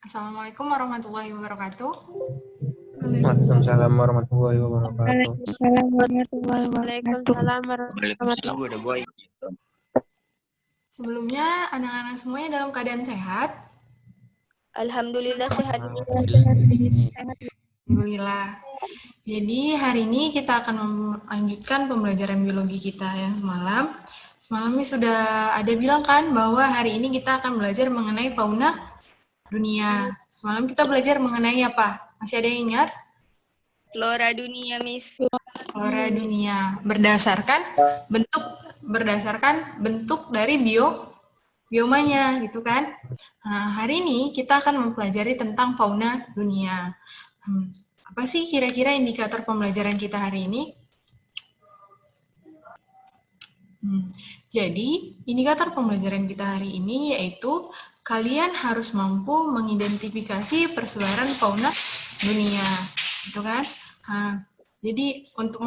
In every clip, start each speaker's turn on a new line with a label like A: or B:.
A: Assalamualaikum warahmatullahi wabarakatuh.
B: Waalaikumsalam warahmatullahi wabarakatuh.
C: Waalaikumsalam warahmatullahi wabarakatuh.
D: Waalaikumsalam warahmatullahi wabarakatuh.
A: Sebelumnya, anak-anak semuanya dalam keadaan sehat?
D: Alhamdulillah sehat.
A: Alhamdulillah. Jadi, hari ini kita akan melanjutkan pembelajaran biologi kita yang semalam. Semalam ini sudah ada bilang kan bahwa hari ini kita akan belajar mengenai fauna dunia. Semalam kita belajar mengenai apa? Masih ada yang ingat?
D: Flora dunia, Miss.
A: Flora dunia berdasarkan bentuk dari biomanya gitu kan. Nah, hari ini kita akan mempelajari tentang fauna dunia. Apa sih kira-kira indikator pembelajaran kita hari ini? Jadi, indikator pembelajaran kita hari ini yaitu kalian harus mampu mengidentifikasi persebaran fauna dunia, gitu kan? Nah, jadi untuk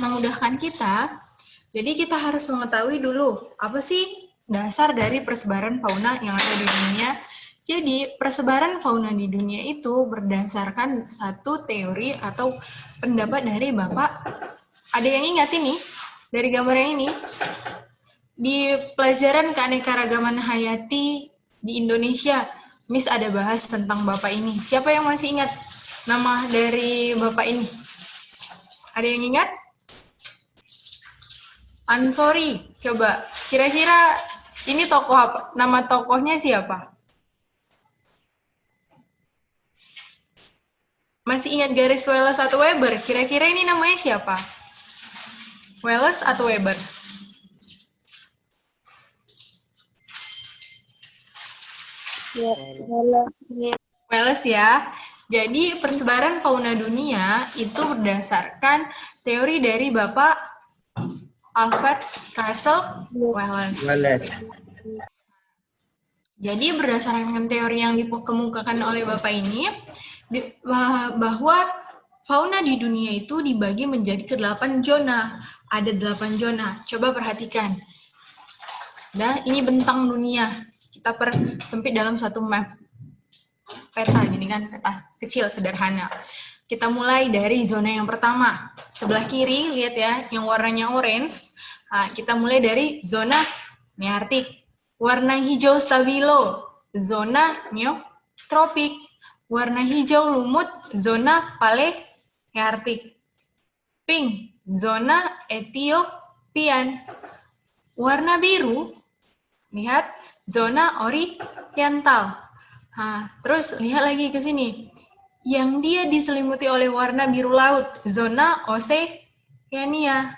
A: memudahkan kita, jadi kita harus mengetahui dulu apa sih dasar dari persebaran fauna yang ada di dunia. Jadi persebaran fauna di dunia itu berdasarkan satu teori atau pendapat dari Bapak. Ada yang ingat ini dari gambar yang ini? Di pelajaran keanekaragaman hayati di Indonesia, Miss ada bahas tentang Bapak ini. Siapa yang masih ingat nama dari Bapak ini? Ada yang ingat? Ansori, coba. Kira-kira ini tokoh apa? Nama tokohnya siapa? Masih ingat garis Wallace atau Weber? Kira-kira ini namanya siapa? Wallace atau Weber? Wallace ya. Jadi persebaran fauna dunia itu berdasarkan teori dari Bapak Albert Russel Wallace. Jadi berdasarkan teori yang dikemukakan oleh Bapak ini, bahwa fauna di dunia itu dibagi menjadi ke 8 zona. Ada 8 zona. Coba perhatikan. Nah, ini bentang dunia. Kita persempit dalam satu map. Peta, gini kan, peta kecil, sederhana. Kita mulai dari zona yang pertama. Sebelah kiri, lihat ya, yang warnanya orange. Nah, kita mulai dari zona nearktik. Warna hijau stabilo, zona neotropik. Warna hijau lumut, zona palearktik. Pink, zona Etiopian. Warna biru, lihat, zona oriental. Nah, terus lihat lagi ke sini. Yang dia diselimuti oleh warna biru laut, zona Oceania.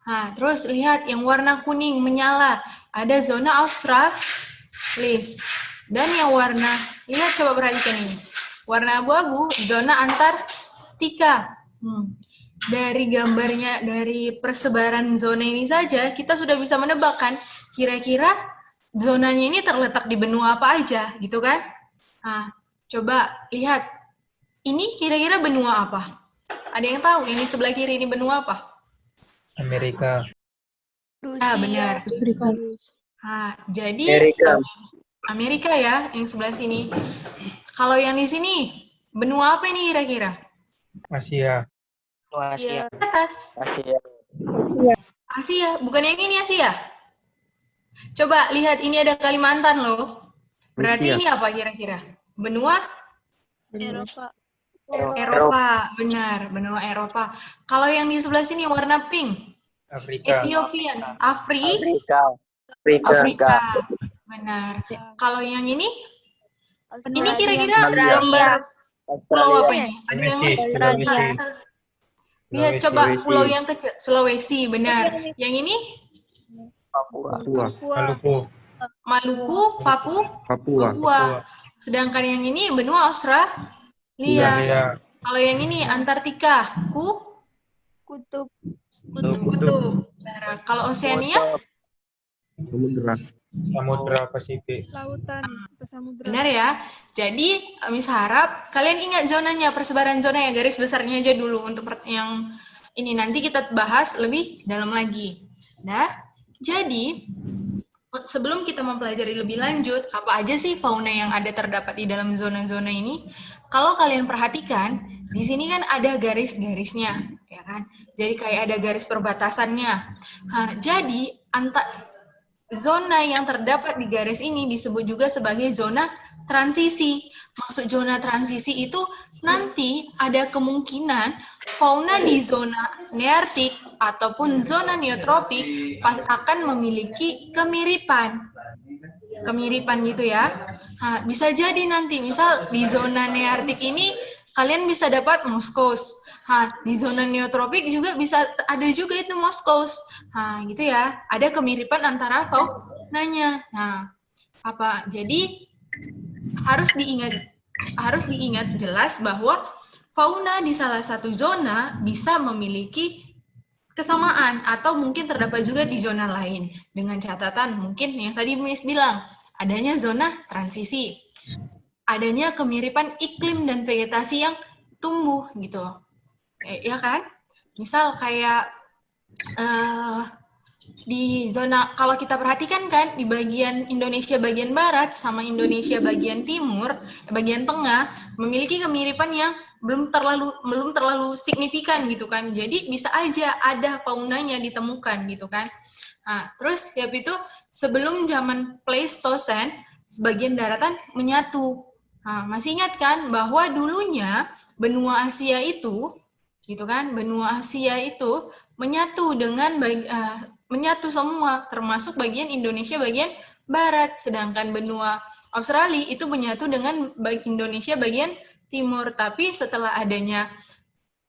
A: Nah, terus lihat yang warna kuning menyala, ada zona Australis. Dan yang warna, lihat coba perhatikan ini. Warna abu-abu, zona Antartika. Dari gambarnya, dari persebaran zona ini saja, kita sudah bisa menebakkan kira-kira zonanya ini terletak di benua apa aja, gitu kan? Nah, coba lihat. Ini kira-kira benua apa? Ada yang tahu? Ini sebelah kiri ini benua apa?
B: Amerika.
A: Ah, benar. Nah, jadi Amerika ya, yang sebelah sini. Kalau yang di sini, benua apa ini kira-kira?
B: Asia.
D: Asia.
A: Atas.
D: Asia.
A: Asia, bukan yang ini Asia. Coba lihat, ini ada Kalimantan loh. Berarti
B: Rusia.
A: ini apa kira-kira? Benua?
D: Eropa.
A: Eropa, benar, benua Eropa. Kalau yang di sebelah sini warna pink,
B: Afrika.
A: Ethiopian,
D: Afrika.
A: Afrika, benar. Kalau yang ini kira-kira gambar pulau apa ini? Ada yang
B: Sulawesi.
A: lihat coba pulau yang kecil, Sulawesi, benar. Yang ini
B: Papua.
A: Maluku, Papua. Sedangkan yang ini benua Australia.
B: Iya.
A: Kalau yang ini Antartika,
D: Kutub.
A: Kutub. Kalau Oceania?
B: Samudra Pasifik.
C: Lautan atau samudra.
A: Benar ya. Jadi, Miss harap kalian ingat zonanya, persebaran zona ya, garis besarnya aja dulu untuk yang ini. Nanti kita bahas lebih dalam lagi. Nah, jadi sebelum kita mempelajari lebih lanjut, apa aja sih fauna yang ada terdapat di dalam zona-zona ini? Kalau kalian perhatikan, di sini kan ada garis-garisnya, ya kan? Jadi kayak ada garis perbatasannya. Nah, jadi zona yang terdapat di garis ini disebut juga sebagai zona transisi. Maksud zona transisi itu nanti ada kemungkinan fauna di zona neartik ataupun zona neotropik akan memiliki kemiripan. Kemiripan gitu ya. Nah, bisa jadi nanti misal di zona neartik ini kalian bisa dapat moskos. Nah, di zona neotropik juga bisa ada juga itu moskos. Nah, gitu ya. Ada kemiripan antara faunanya. Nah, jadi harus diingat jelas bahwa fauna di salah satu zona bisa memiliki kesamaan atau mungkin terdapat juga di zona lain dengan catatan mungkin yang tadi Miss bilang adanya zona transisi, adanya kemiripan iklim dan vegetasi yang tumbuh gitu, ya kan? Misal kayak di zona, kalau kita perhatikan kan di bagian Indonesia bagian barat sama Indonesia bagian timur, bagian tengah memiliki kemiripan yang belum terlalu signifikan gitu kan. Jadi bisa aja ada faunanya ditemukan gitu kan. Nah, terus itu sebelum zaman Pleistosen sebagian daratan menyatu. Nah, masih ingat kan bahwa dulunya benua Asia itu gitu kan, benua Asia itu menyatu dengan menyatu semua, termasuk bagian Indonesia bagian barat, sedangkan benua Australia itu menyatu dengan Indonesia bagian timur, tapi setelah adanya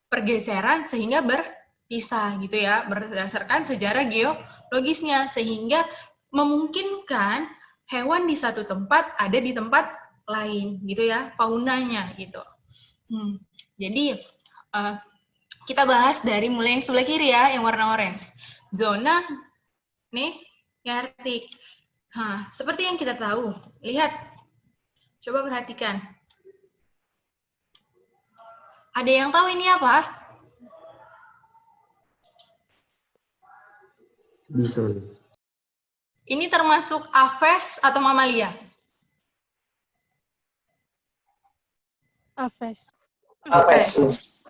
A: pergeseran sehingga berpisah gitu ya, berdasarkan sejarah geologisnya, sehingga memungkinkan hewan di satu tempat ada di tempat lain gitu ya, faunanya gitu. Jadi kita bahas dari mulai yang sebelah kiri ya, yang warna orange. Zona neartik. Nah, seperti yang kita tahu, lihat, coba perhatikan. Ada yang tahu ini apa?
E: Bison.
A: Ini termasuk aves atau mamalia?
C: Aves.
A: Aves.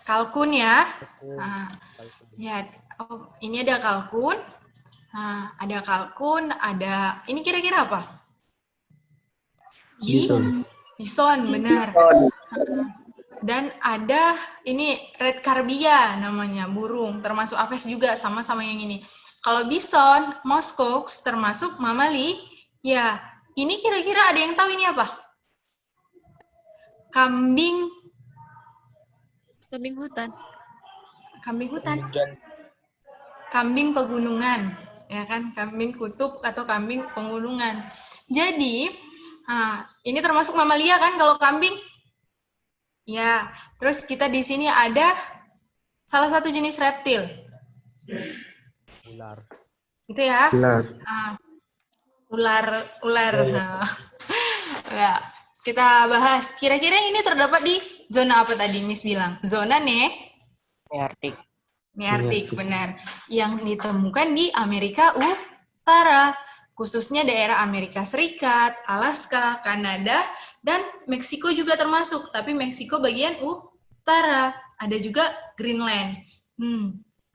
A: Kalkun ya. Nah, lihat. Oh, ini ada kalkun. Nah, ada kalkun, ada ini kira-kira apa?
E: Bison.
A: Bison, benar. Dan ada ini red carbia namanya, burung, termasuk aves juga, sama-sama yang ini. Kalau bison, muskox termasuk mamalia. Ya, ini kira-kira ada yang tahu ini apa? Kambing
C: hutan.
A: Kambing hutan. Kambing pegunungan, ya kan? Kambing kutub atau kambing pegunungan. Jadi, ini termasuk mamalia kan kalau kambing? Ya, terus kita di sini ada salah satu jenis reptil.
B: Ular.
A: Itu ya?
E: Ular.
A: Ular. Ya, kita bahas. Kira-kira ini terdapat di zona apa tadi Miss bilang? Zona
D: Neartik.
A: Neartik, benar. Yang ditemukan di Amerika Utara, khususnya daerah Amerika Serikat, Alaska, Kanada, dan Meksiko juga termasuk. Tapi Meksiko bagian utara. Ada juga Greenland.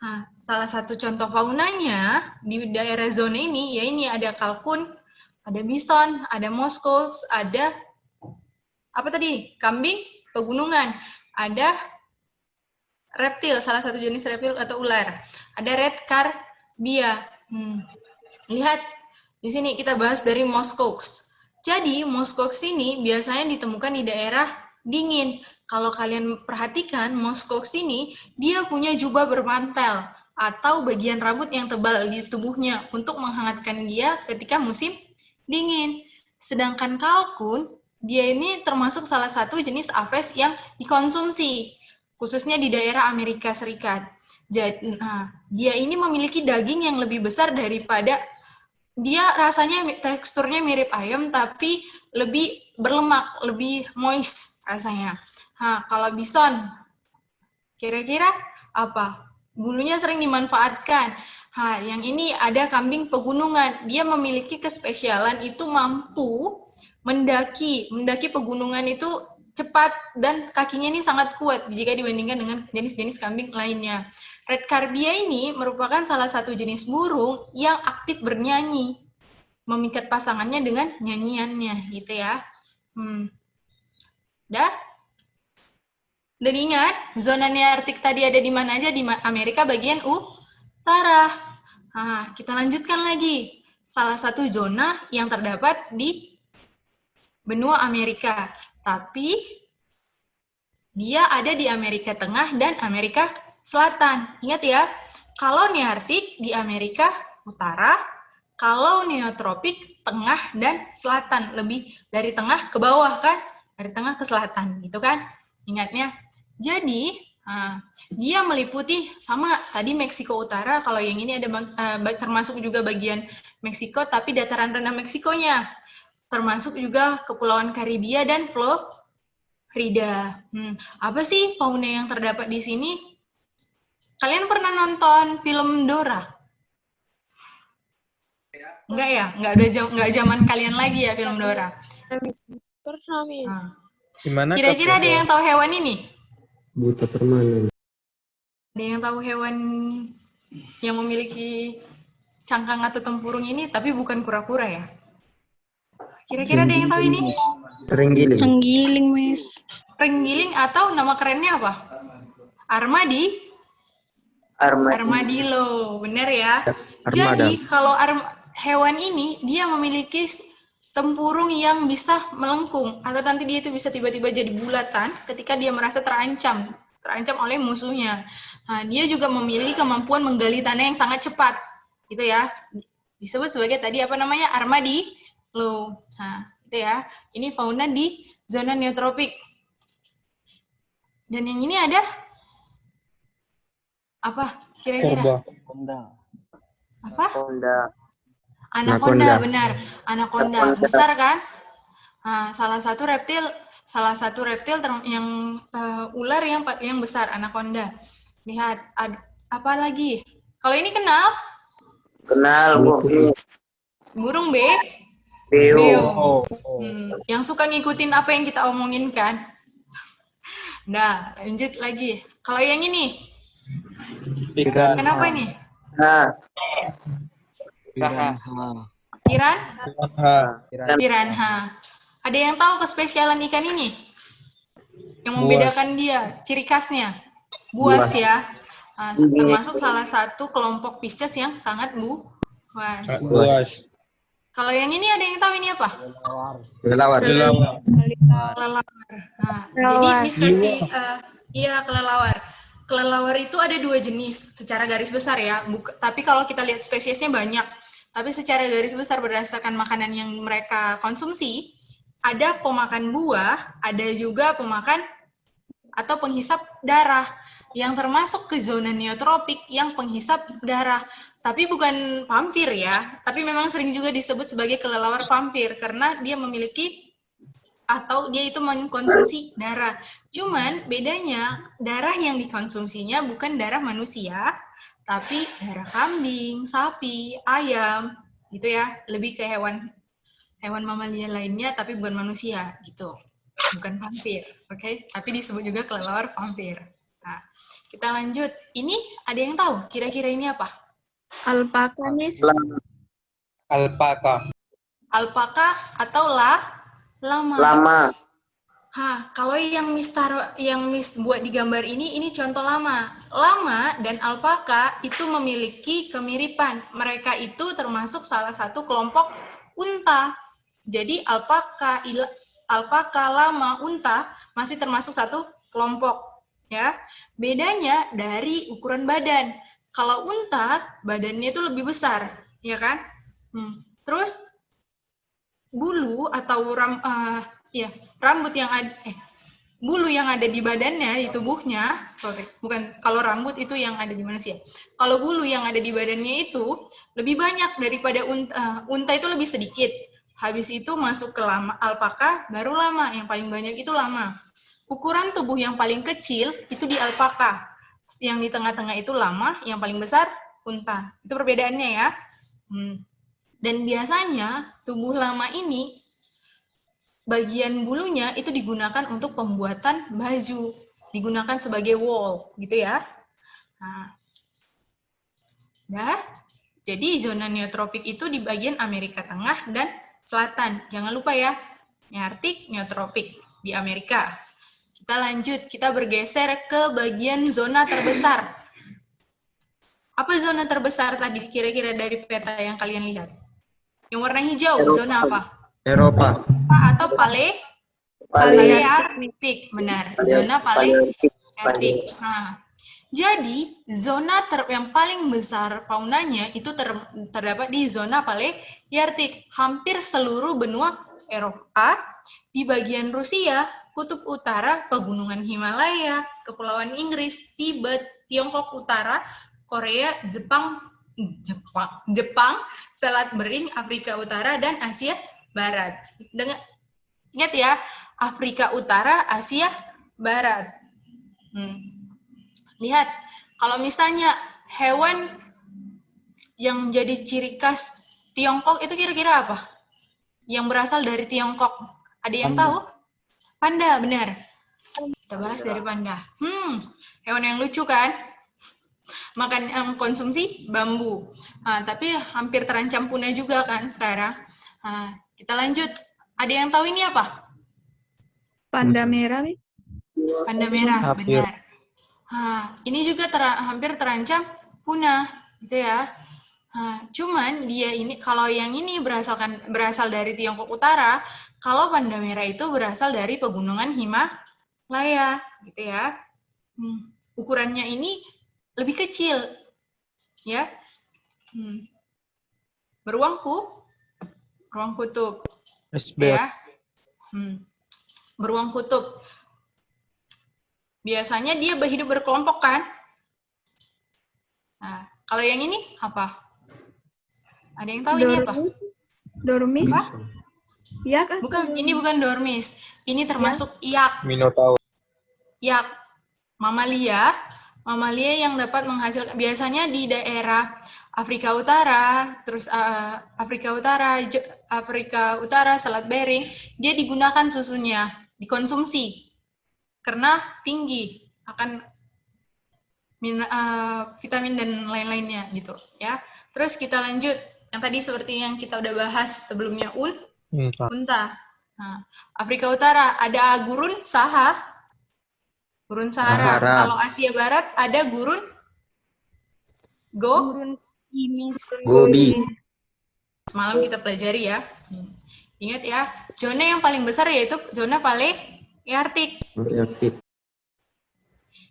A: Nah, salah satu contoh faunanya di daerah zona ini, ya ini ada kalkun, ada bison, ada muskox, ada apa tadi? Kambing pegunungan, ada reptil, salah satu jenis reptil atau ular. Ada red carbia. Lihat, di sini kita bahas dari muskox. Jadi, muskox ini biasanya ditemukan di daerah dingin. Kalau kalian perhatikan, muskox ini, dia punya jubah bermantel atau bagian rambut yang tebal di tubuhnya untuk menghangatkan dia ketika musim dingin. Sedangkan kalkun, dia ini termasuk salah satu jenis aves yang dikonsumsi, khususnya di daerah Amerika Serikat. Jadi, dia ini memiliki daging yang lebih besar daripada, dia rasanya teksturnya mirip ayam tapi lebih berlemak, lebih moist rasanya. Kalau bison, kira-kira apa? bulunya sering dimanfaatkan. Yang ini ada kambing pegunungan. Dia memiliki kespesialan itu mampu mendaki pegunungan itu cepat dan kakinya ini sangat kuat jika dibandingkan dengan jenis-jenis kambing lainnya. Red Carbia ini merupakan salah satu jenis burung yang aktif bernyanyi, memikat pasangannya dengan nyanyiannya, gitu ya. Udah ingat, zona nearktik tadi ada di mana aja? Di Amerika bagian utara. Kita lanjutkan lagi. Salah satu zona yang terdapat di benua Amerika. Tapi dia ada di Amerika Tengah dan Amerika Selatan. Ingat ya, kalau nearktik di Amerika Utara, kalau neotropik Tengah dan Selatan. Lebih dari tengah ke bawah kan? Dari tengah ke selatan, gitu kan? Ingatnya. Jadi, dia meliputi sama tadi Meksiko Utara, kalau yang ini ada termasuk juga bagian Meksiko, tapi dataran rendah Meksikonya. Termasuk juga Kepulauan Karibia dan Florida. Apa sih fauna yang terdapat di sini? Kalian pernah nonton film Dora? Enggak ya? Enggak zaman kalian lagi ya film Dora?
C: Pernah, Miss.
B: Gimana?
A: Kira-kira ada yang tahu hewan ini?
E: Buta permanen.
A: Ada yang tahu hewan yang memiliki cangkang atau tempurung ini, tapi bukan kura-kura ya? Kira-kira ada yang tahu ini?
E: Terenggiling.
C: Terenggiling, Miss.
A: Renggiling atau nama kerennya apa? Armadillo, benar ya?
E: Armada.
A: Jadi kalau hewan ini dia memiliki tempurung yang bisa melengkung, atau nanti dia itu bisa tiba-tiba jadi bulatan ketika dia merasa terancam oleh musuhnya. Dia juga memiliki kemampuan menggali tanah yang sangat cepat, gitu ya. Disebut sebagai tadi apa namanya? Armadillo. Itu ya. Ini fauna di zona neotropik. Dan yang ini ada apa? Kira-kira? Apa? Anaconda, benar. Anaconda besar kan? Salah satu reptil yang ular yang besar, anaconda. Lihat, apa lagi? Kalau ini kenal?
D: Kenal, Bu.
A: Burung
D: Beo.
A: beo. Yang suka ngikutin apa yang kita omongin kan? Nah, lanjut lagi. Kalau yang ini,
B: Ikan.
A: kenapa ini? Piranha. Ada yang tahu kespesialan ikan ini? Yang membedakan dia, ciri khasnya? Buas ya. Termasuk salah satu kelompok Pisces yang sangat buas. Kalau yang ini ada yang tahu ini apa?
E: Kelelawar.
A: Jadi Pisces kelelawar. Kelelawar itu ada dua jenis secara garis besar ya. Tapi kalau kita lihat spesiesnya banyak. Tapi secara garis besar berdasarkan makanan yang mereka konsumsi, ada pemakan buah, ada juga pemakan atau penghisap darah, yang termasuk ke zona neotropik yang penghisap darah. Tapi bukan vampir ya, tapi memang sering juga disebut sebagai kelelawar vampir, karena dia memiliki atau dia itu mengkonsumsi darah. Cuman bedanya, darah yang dikonsumsinya bukan darah manusia, tapi darah kambing, sapi, ayam, gitu ya. Lebih ke hewan mamalia lainnya, tapi bukan manusia, gitu. Bukan vampir, oke? Tapi disebut juga kelelawar vampir. Nah, kita lanjut. Ini ada yang tahu? Kira-kira ini apa?
C: Alpaka, Miss.
B: Alpaka.
A: Alpaka atau lama. Kalau yang Miss buat di gambar ini contoh lama. Lama dan alpaka itu memiliki kemiripan. Mereka itu termasuk salah satu kelompok unta. Jadi alpaka, lama, unta masih termasuk satu kelompok. Ya, bedanya dari ukuran badan. Kalau unta badannya itu lebih besar, ya kan? Terus bulu atau rambut yang ada, bulu yang ada di badannya, di tubuhnya, kalau rambut itu yang ada di manusia. Kalau bulu yang ada di badannya itu lebih banyak daripada unta. Unta itu lebih sedikit. Habis itu masuk ke alpaka, baru lama. Yang paling banyak itu lama. Ukuran tubuh yang paling kecil itu di alpaka. yang di tengah-tengah itu lama, yang paling besar unta. Itu perbedaannya ya. Dan biasanya tubuh lama ini bagian bulunya itu digunakan untuk pembuatan baju, digunakan sebagai wool, gitu ya. Nah, jadi zona neotropik itu di bagian Amerika Tengah dan Selatan. Jangan lupa ya, neartik, neotropik di Amerika. Kita lanjut, kita bergeser ke bagian zona terbesar. Apa zona terbesar tadi kira-kira dari peta yang kalian lihat? Yang warna hijau, zona apa?
E: Eropa.
A: Atau Palearktik, benar. Zona Palearktik. Nah, jadi zona yang paling besar faunanya itu terdapat di zona Palearktik. Hampir seluruh benua Eropa, di bagian Rusia, Kutub Utara, Pegunungan Himalaya, Kepulauan Inggris, Tibet, Tiongkok Utara, Korea, Jepang, Selat Bering, Afrika Utara, dan Asia Barat. Ingat ya, Afrika Utara, Asia Barat. Lihat, kalau misalnya hewan yang jadi ciri khas Tiongkok itu kira-kira apa? Yang berasal dari Tiongkok. Ada yang tahu? Panda, benar. Kita bahas dari panda. Hewan yang lucu kan? Konsumsi bambu. Tapi hampir terancam punah juga kan sekarang. Kita lanjut. Ada yang tahu ini apa?
C: Panda merah, Miss.
A: Panda merah,
B: Hampir.
A: benar. Ini juga hampir terancam punah, gitu ya. Cuman dia ini, kalau yang ini berasal dari Tiongkok Utara, kalau panda merah itu berasal dari Pegunungan Himalaya, gitu ya. Ukurannya ini lebih kecil, ya. Beruang kutub,
B: SB.
A: ya. Beruang kutub. Biasanya dia hidup berkelompok kan? Nah, kalau yang ini apa? Ada yang tahu ini apa?
C: Dormis.
A: Apa?
C: Iya kan?
A: Bukan, ini bukan dormis. Ini termasuk iyak.
B: Minotaur.
A: Iyak. Mamalia yang dapat menghasilkan, biasanya di daerah Afrika Utara, terus Afrika Utara, Selat Bering, dia digunakan susunya, dikonsumsi karena tinggi akan vitamin dan lain-lainnya gitu ya. Terus kita lanjut, yang tadi seperti yang kita udah bahas sebelumnya, unta. Nah, Afrika Utara ada gurun Sahara. Kalau Asia Barat ada gurun
E: Gobi.
A: Semalam kita pelajari ya. Ingat ya, zona yang paling besar yaitu zona Palearktik.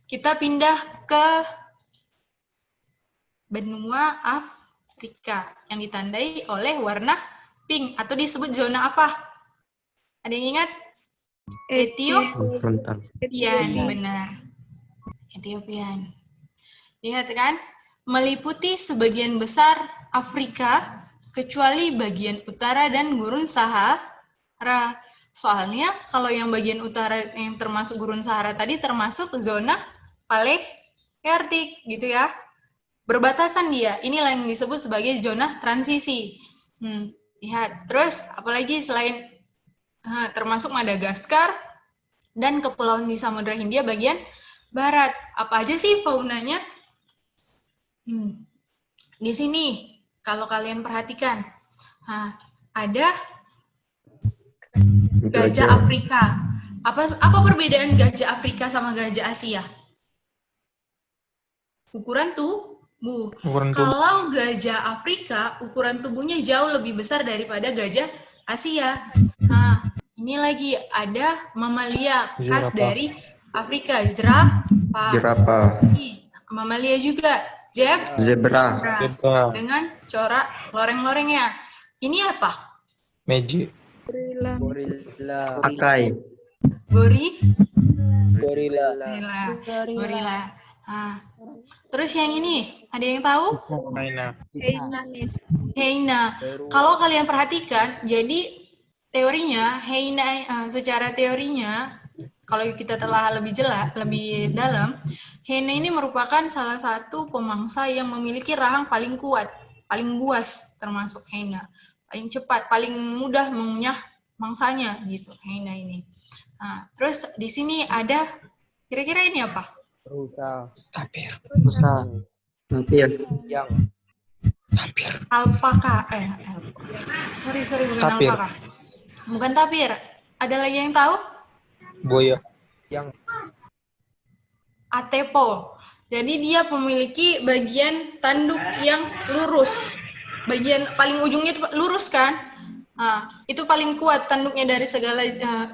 A: Kita pindah ke benua Afrika yang ditandai oleh warna pink atau disebut zona apa? Ada yang ingat? Etiopian, benar. Etiopian. Lihat kan? Meliputi sebagian besar Afrika kecuali bagian utara dan gurun Sahara. Soalnya kalau yang bagian utara yang termasuk gurun Sahara tadi termasuk zona Palearktik gitu ya. Berbatasan dia. Inilah yang disebut sebagai zona transisi. Lihat. Terus apalagi selain termasuk Madagaskar dan kepulauan di Samudra Hindia bagian barat. Apa aja sih faunanya? Di sini kalau kalian perhatikan ada gajah Afrika. Apa perbedaan gajah Afrika sama gajah Asia? Ukuran tubuh. Kalau gajah Afrika ukuran tubuhnya jauh lebih besar daripada gajah Asia. Ini lagi ada mamalia khas dari Afrika, jerapah. Mamalia juga, zebra. Dengan corak loreng-lorengnya. Ini apa?
B: Magic.
C: Gorila.
E: Akai.
A: Gorila. Terus yang ini, ada yang tahu? Hyena. Kalau kalian perhatikan, jadi teorinya, secara teorinya, kalau kita telah lebih dalam, Hyena ini merupakan salah satu pemangsa yang memiliki rahang paling kuat, paling buas termasuk hyena. Paling cepat, paling mudah mengunyah mangsanya gitu, hyena ini. Nah, terus di sini ada kira-kira ini apa?
F: Rusa.
B: Tapir.
E: Rusa.
F: Hampir.
E: Yang.
B: Tapir.
A: Alpaka. Sorry, bukan
B: Tapir.
A: alpaka. Bukan tapir. Ada lagi yang tahu?
B: Buaya.
E: Yang.
A: Atepo. Jadi dia memiliki bagian tanduk yang lurus. Bagian paling ujungnya itu lurus kan? Nah, itu paling kuat tanduknya dari segala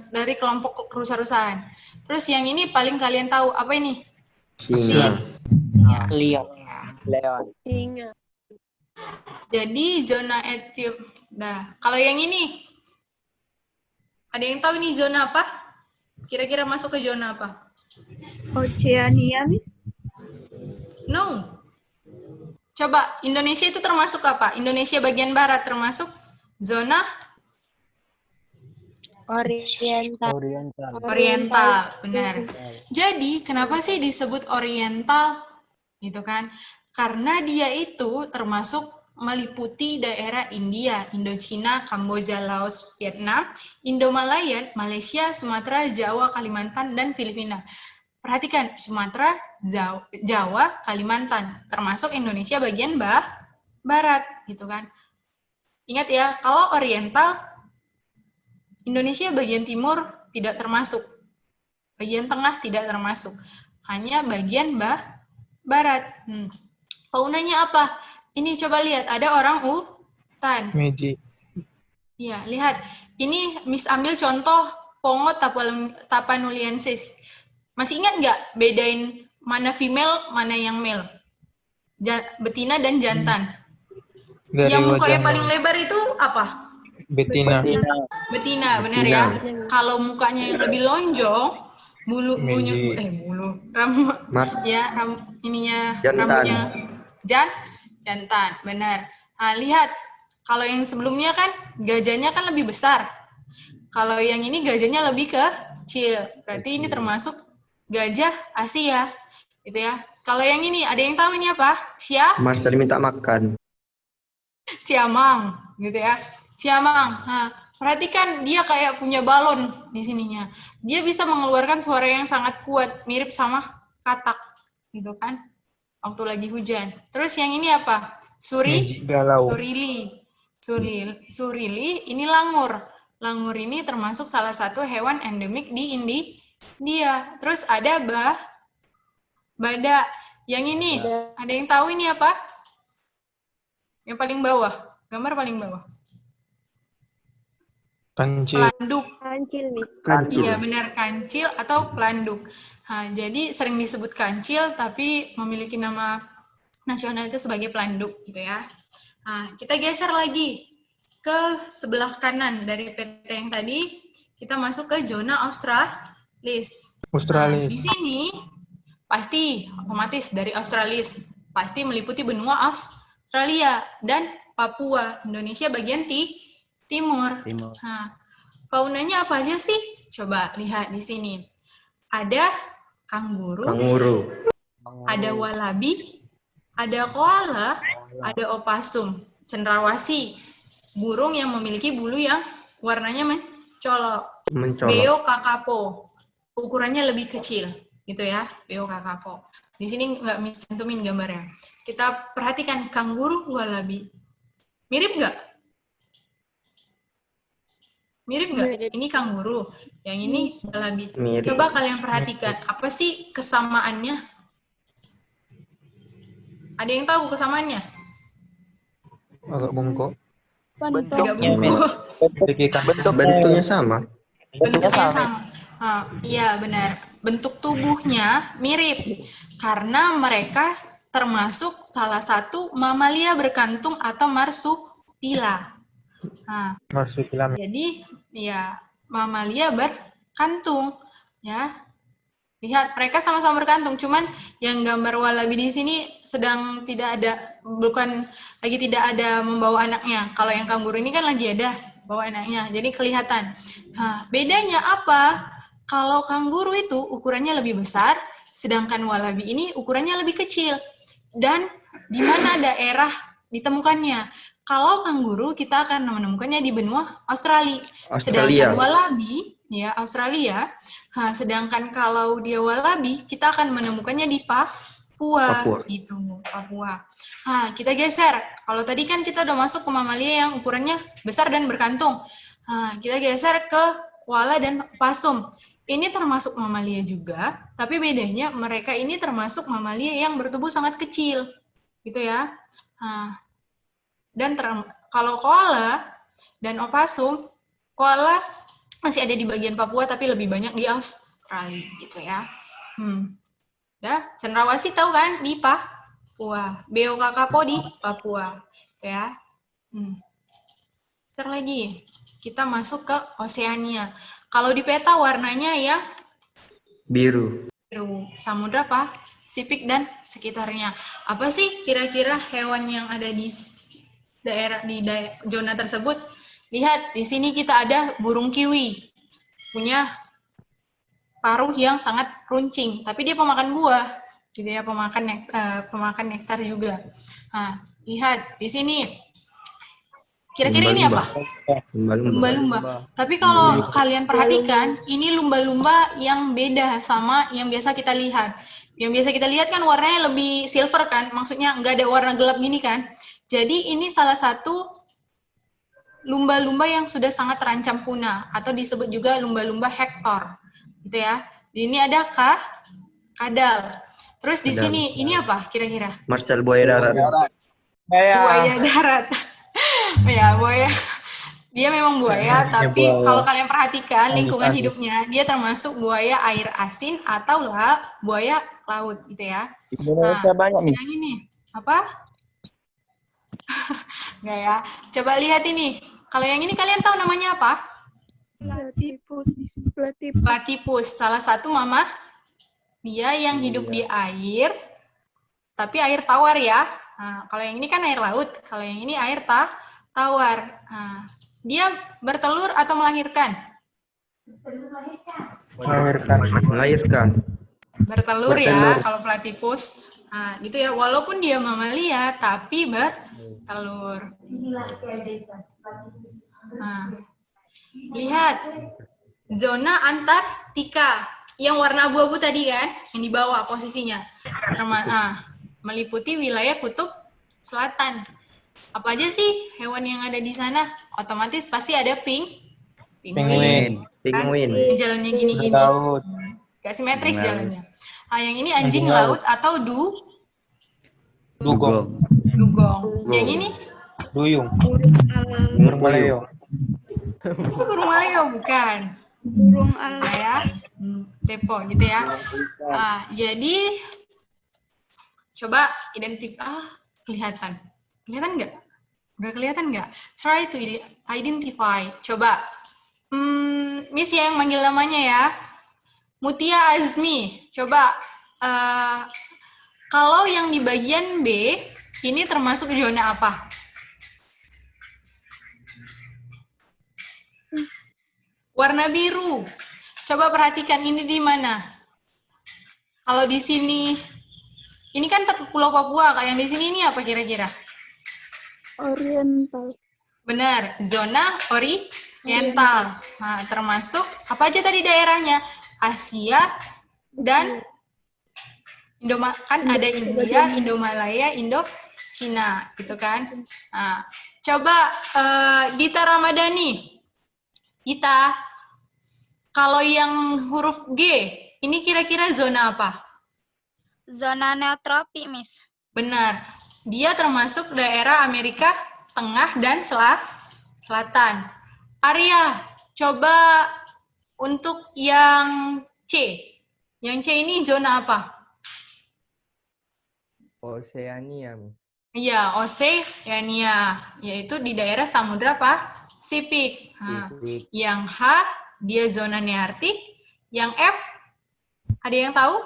A: dari kelompok rusa-rusaan. Terus yang ini paling kalian tahu apa ini?
F: Singa.
E: Lihat.
F: Leon.
C: Singa.
A: Jadi zona Etiop. Nah, kalau yang ini ada yang tahu ini zona apa? Kira-kira masuk ke zona apa?
C: Oceania, Miss.
A: No. Coba, Indonesia itu termasuk apa? Indonesia bagian barat termasuk zona oriental, benar. Jadi, kenapa sih disebut oriental? Gitu kan? Karena dia itu termasuk meliputi daerah India, Indochina, Kamboja, Laos, Vietnam, Indomalayan, Malaysia, Sumatera, Jawa, Kalimantan, dan Filipina. Perhatikan, Sumatera, Jawa, Kalimantan, termasuk Indonesia bagian barat, gitu kan. Ingat ya, kalau oriental, Indonesia bagian timur tidak termasuk, bagian tengah tidak termasuk, hanya bagian barat. Faunanya apa? Ini coba lihat, ada orang hutan.
B: Magic.
A: Ya, lihat. Ini Miss ambil contoh Pongo tapanuliensis. Masih ingat nggak bedain mana female, mana yang male? Betina dan jantan.
B: Dari
A: Yang mukanya
B: wajahnya.
A: paling lebar itu apa?
B: Betina.
A: Betina, benar ya. Kalau mukanya yang lebih lonjong,
B: Magic.
F: Jantan.
A: rambutnya jantan, benar. Nah, lihat, kalau yang sebelumnya kan gajahnya kan lebih besar. Kalau yang ini gajahnya lebih kecil. Berarti ini termasuk gajah Asia, gitu ya. Kalau yang ini ada yang tahu ini apa?
F: Mars tadi minta makan.
A: Siamang, gitu ya. Siamang. Nah, perhatikan dia kayak punya balon di sininya. Dia bisa mengeluarkan suara yang sangat kuat, mirip sama katak, gitu kan? Waktu lagi hujan. Terus yang ini apa?
B: Magic galau.
A: Surili ini langur. Langur ini termasuk salah satu hewan endemik di India. Terus ada badak. Yang ini, ada yang tahu ini apa? Yang paling bawah, gambar paling bawah.
B: Kancil.
A: Pelanduk.
C: Kancil, Miss.
F: Kancil.
A: Iya benar, kancil atau pelanduk. Nah, jadi sering disebut kancil, tapi memiliki nama nasional itu sebagai pelanduk, gitu ya. Nah, kita geser lagi ke sebelah kanan dari peta yang tadi. Kita masuk ke zona Australis.
B: Australis.
A: Nah, di sini pasti otomatis dari Australis pasti meliputi benua Australia dan Papua, Indonesia bagian timur. Nah, faunanya apa aja sih? Coba lihat di sini. Ada kanguru, ada walabi, ada koala, ada opasum, cendrawasih, burung yang memiliki bulu yang warnanya mencolok. Beo kakapo, ukurannya lebih kecil, gitu ya, beo kakapo. Di sini nggak cantumin gambarnya. Kita perhatikan kanguru, walabi. Mirip nggak? Mirip nggak? Ini kanguru, yang ini walabi.
F: Mirip.
A: Coba kalian perhatikan, apa sih kesamaannya? Ada yang tahu kesamaannya?
B: Agak bungkuk.
A: Agak bungkuk.
F: Bentuknya sama.
A: Bentuknya sama. Iya benar. Bentuk tubuhnya mirip karena mereka termasuk salah satu mamalia berkantung atau marsupila. Nah,
B: Marsupilami.
A: jadi ya mamalia berkantung ya. Lihat mereka sama-sama berkantung, cuman yang gambar walabi di sini sedang tidak ada, bukan lagi tidak ada membawa anaknya. Kalau yang kanguru ini kan lagi ada bawa anaknya, jadi kelihatan. Nah, bedanya apa? Kalau kanguru itu ukurannya lebih besar, Sedangkan Wallaby ini ukurannya lebih kecil. Dan di mana daerah ditemukannya? Kalau kanguru kita akan menemukannya di benua Australia. Sedangkan Wallaby ya Australia. Nah, sedangkan kalau dia Wallaby kita akan menemukannya di Papua. Gitu, Papua. Nah, kita geser. Kalau tadi kan kita udah masuk ke mamalia yang ukurannya besar dan berkantung. Nah, kita geser ke koala dan opossum. Ini termasuk mamalia juga, tapi bedanya mereka ini termasuk mamalia yang bertubuh sangat kecil. Gitu ya. Nah, dan kalau koala dan opossum, koala masih ada di bagian Papua tapi lebih banyak di Australia gitu ya. Cendrawasih tahu kan di Papua, beo kakapo di Papua, gitu ya. Cek lagi, kita masuk ke Oseania. Kalau di peta warnanya ya
F: biru.
A: Samudra Pasifik dan sekitarnya. Apa sih kira-kira hewan yang ada di zona tersebut? Lihat, di sini kita ada burung kiwi. Punya paruh yang sangat runcing, tapi dia pemakan buah. Gitu ya, pemakan nektar juga. Nah, lihat di sini. Kira-kira ini apa? Lumba-lumba. Tapi kalau kalian perhatikan, ini lumba-lumba yang beda sama yang biasa kita lihat. Yang biasa kita lihat kan warnanya lebih silver kan, maksudnya nggak ada warna gelap gini kan. Jadi ini salah satu lumba-lumba yang sudah sangat terancam punah atau disebut juga lumba-lumba Hector, gitu ya. Ini ada kadal. Terus di sini ini apa kira-kira?
F: Marcel buaya darat.
A: Buaya darat. Ya, buaya. Dia memang buaya, tapi kalau kalian perhatikan lingkungan hidupnya, dia termasuk buaya air asin atau buaya laut, gitu ya.
E: Indonesia banyak nih.
A: Yang ini apa? Enggak ya. Coba lihat ini. Kalau yang ini kalian tahu namanya apa? Platypus. Salah satu mama dia yang hidup di air, tapi air tawar ya. Nah, kalau yang ini kan air laut. Kalau yang ini air tawar. Nah, dia bertelur atau melahirkan?
F: Melahirkan.
A: Bertelur ya kalau platypus. Nah, gitu ya. Walaupun dia mamalia, tapi bertelur. Nah, lihat zona Antartika yang warna abu-abu tadi kan, yang di bawah posisinya, meliputi wilayah kutub selatan. Apa aja sih hewan yang ada di sana? Otomatis pasti ada penguin. Jalannya gini-gini, gak simetris jalannya. Nah, yang ini anjing laut atau
B: Dugong.
A: Yang ini
B: Duyung.
C: Burung
B: Maleo.
A: burung maleo bukan.
C: burung ala.
A: Ya, tepo gitu ya. Jadi coba kelihatan nggak? Udah kelihatan nggak? Try to identify. Coba, Miss yang manggil namanya ya, Mutia Azmi. Coba, kalau yang di bagian B ini termasuk zona apa? Warna biru. Coba perhatikan ini di mana? Kalau di sini, ini kan Pulau Papua. Kalau yang di sini ini apa kira-kira?
C: Oriental.
A: Benar, zona oriental. Nah, termasuk apa aja tadi daerahnya? Asia dan kan ada India, Indomalaya, Indo-Cina, gitu kan? Nah, coba Dita Ramadhani. Dita, kalau yang huruf G, ini kira-kira zona apa?
G: Zona neotropi, Miss.
A: Benar. Dia termasuk daerah Amerika Tengah dan Selatan. Arya, coba untuk yang C. Yang C ini zona apa?
E: Oceania, Miss.
A: Iya, Oceania, yaitu di daerah Samudra Pasifik. Nah, yang H, dia zona nearktik. Yang F, ada yang tahu?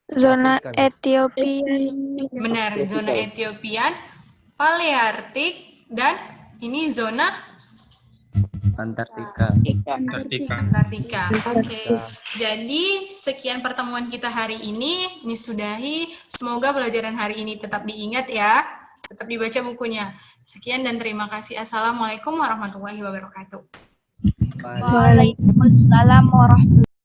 C: Zona Ethiopia.
A: Benar, zona Ethiopian, Palearktik, dan ini zona
E: Antartika.
A: Antartika. Oke. Jadi sekian pertemuan kita hari ini. Ini sudahi. Semoga pelajaran hari ini tetap diingat ya. Tetap dibaca bukunya. Sekian dan terima kasih. Assalamualaikum warahmatullahi wabarakatuh.
G: Waalaikumsalam warahmatullahi